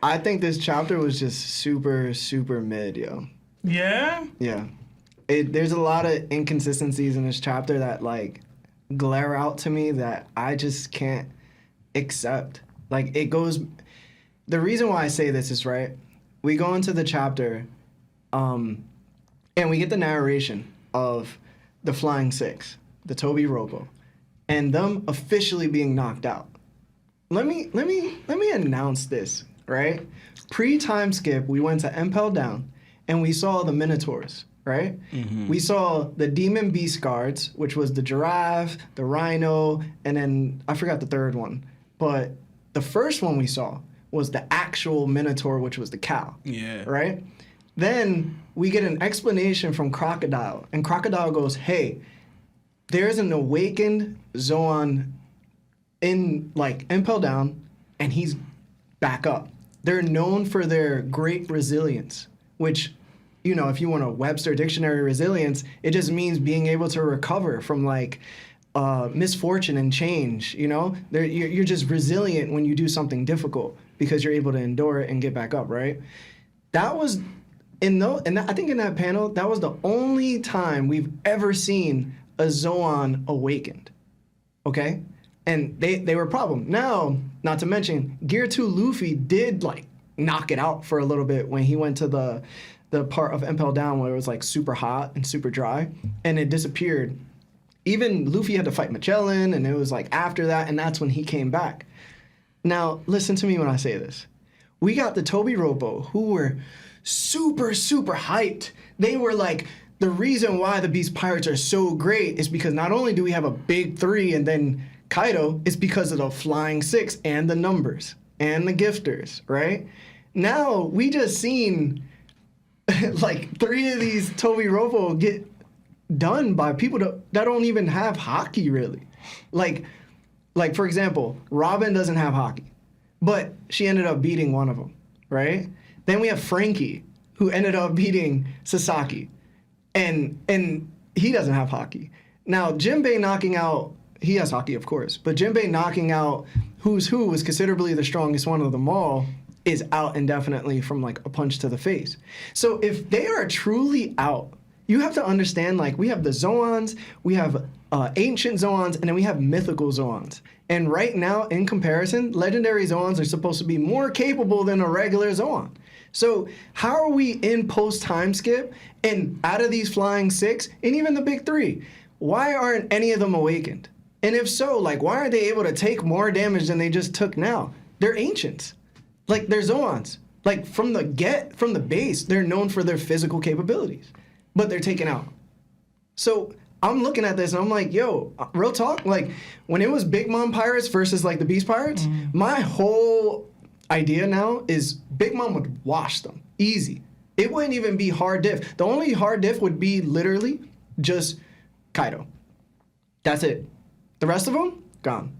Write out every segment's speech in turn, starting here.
I think this chapter was just super, super mid, yo. Yeah? Yeah. There's a lot of inconsistencies in this chapter that, like, glare out to me that I just can't accept. Like, it goes... The reason why I say this is, right, we go into the chapter, and we get the narration of the Flying Six, the Toby Robo, and them officially being knocked out. Let me announce this, right? Pre-time skip, we went to Impel Down, and we saw the Minotaurs, right? Mm-hmm. We saw the Demon Beast Guards, which was the giraffe, the rhino, and then I forgot the third one. But the first one we saw was the actual Minotaur, which was the cow. Yeah. Right? Then we get an explanation from Crocodile, and Crocodile goes, hey, there's an awakened Zoan in, like, Impel Down, and he's back up. They're known for their great resilience, which, you know, if you want a Webster Dictionary resilience, it just means being able to recover from, like, misfortune and change, you know? You're just resilient when you do something difficult because you're able to endure it and get back up, right? That was, I think in that panel, that was the only time we've ever seen a Zoan awakened, okay? And they were a problem. Now, not to mention, Gear 2 Luffy did, like, knock it out for a little bit when he went to the part of Impel Down where it was, like, super hot and super dry, and it disappeared. Even Luffy had to fight Magellan, and it was, like, after that, and that's when he came back. Now, listen to me when I say this. We got the Toby Robo, who were super, super hyped. They were, like, the reason why the Beast Pirates are so great is because not only do we have a big three and then Kaido, it's because of the Flying Six and the numbers and the gifters, right? Now, we just seen like 3 of these Toby Robo get done by people that don't even have hockey, really. Like for example, Robin doesn't have hockey, but she ended up beating one of them, right? Then we have Frankie, who ended up beating Sasaki, and he doesn't have hockey. Now, Jinbei knocking out, he has hockey, of course, but Jinbei knocking out Who's Who was considerably the strongest one of them all, is out indefinitely from, like, a punch to the face. So if they are truly out, you have to understand, like, we have the Zoans, we have ancient Zoans, and then we have mythical Zoans. And right now, in comparison, legendary Zoans are supposed to be more capable than a regular Zoan. So how are we in post-time skip, and out of these Flying Six, and even the big three, why aren't any of them awakened? And if so, like, why aren't they able to take more damage than they just took now? They're ancients. Like, they're Zoans. Like, from the base, they're known for their physical capabilities. But they're taken out. So I'm looking at this and I'm like, yo, real talk, like, when it was Big Mom Pirates versus, like, the Beast Pirates, my whole idea now is Big Mom would wash them. Easy. It wouldn't even be hard diff. The only hard diff would be literally just Kaido. That's it. The rest of them, gone.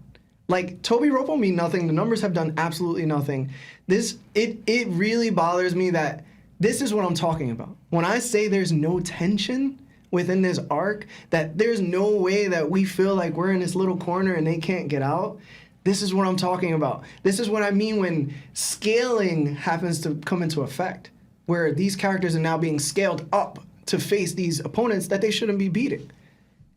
Like, Toby Robo mean nothing. The numbers have done absolutely nothing. It really bothers me that this is what I'm talking about. When I say there's no tension within this arc, that there's no way that we feel like we're in this little corner and they can't get out, this is what I'm talking about. This is what I mean when scaling happens to come into effect, where these characters are now being scaled up to face these opponents that they shouldn't be beating.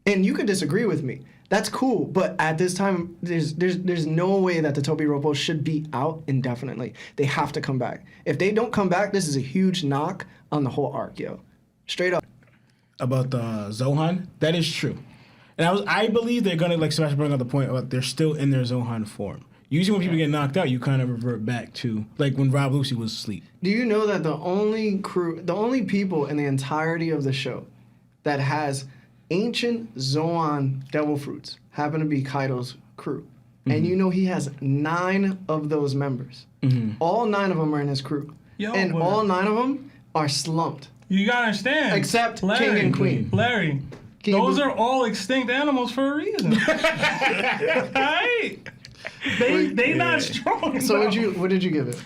And you could disagree with me. That's cool, but at this time, there's no way that the Toby Robo should be out indefinitely. They have to come back. If they don't come back, this is a huge knock on the whole arc, yo. Straight up. About the Zohan, that is true. And I believe they're gonna, like Sebastian brought up the point about they're still in their Zohan form. Usually when people get knocked out, you kind of revert back to, like, when Rob Lucy was asleep. Do you know that the only people in the entirety of the show that has ancient Zoan devil fruits happen to be Kaido's crew? Mm-hmm. And you know he has 9 of those members. Mm-hmm. All 9 of them are in his crew. All 9 of them are slumped. You gotta understand. Except King and Queen. Larry, those are all extinct animals for a reason. Right? They not strong. So what did you give it?